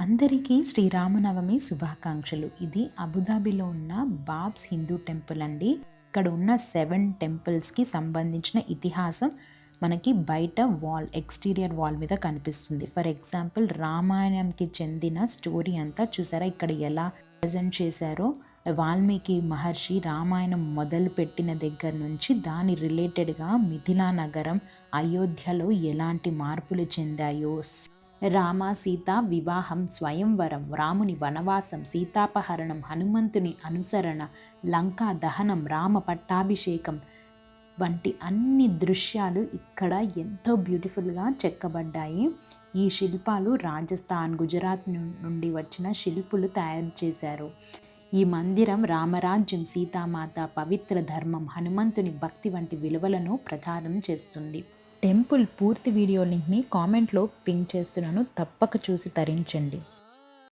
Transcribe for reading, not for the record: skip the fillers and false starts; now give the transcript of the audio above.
అందరికీ శ్రీరామనవమి శుభాకాంక్షలు. ఇది అబుదాబిలో ఉన్న బాబ్స్ హిందూ టెంపుల్ అండి. ఇక్కడ ఉన్న 7 టెంపుల్స్‌కి సంబంధించిన ఇతిహాసం మనకి బయట ఎక్స్‌టీరియర్ వాల్ మీద కనిపిస్తుంది. ఫర్ ఎగ్జాంపుల్ రామాయణంకి చెందిన స్టోరీ అంతా చూసారా ఇక్కడ ఎలా ప్రెజెంట్ చేశారో. వాల్మీకి మహర్షి రామాయణం మొదలుపెట్టిన దగ్గర నుంచి దాని రిలేటెడ్‌గా మిథిలా నగరం, అయోధ్యలో ఎలాంటి మార్పులు చెందాయో, రామ సీత వివాహం, స్వయంవరం, రాముని వనవాసం, సీతాపహరణం, హనుమంతుని అనుసరణ, లంకా దహనం, రామ పట్టాభిషేకం వంటి అన్ని దృశ్యాలు ఇక్కడ ఎంతో బ్యూటిఫుల్గా చెక్కబడ్డాయి. ఈ శిల్పాలు రాజస్థాన్, గుజరాత్ నుండి వచ్చిన శిల్పులు తయారు చేశారు. ఈ మందిరం రామరాజ్యం, సీతామాత, పవిత్ర ధర్మం, హనుమంతుని భక్తి వంటి విలువలను ప్రచారం చేస్తుంది. టెంపుల్ పూర్తి వీడియో లింక్ని కామెంట్లో పింక్ చేస్తున్నాను, తప్పక చూసి తరించండి.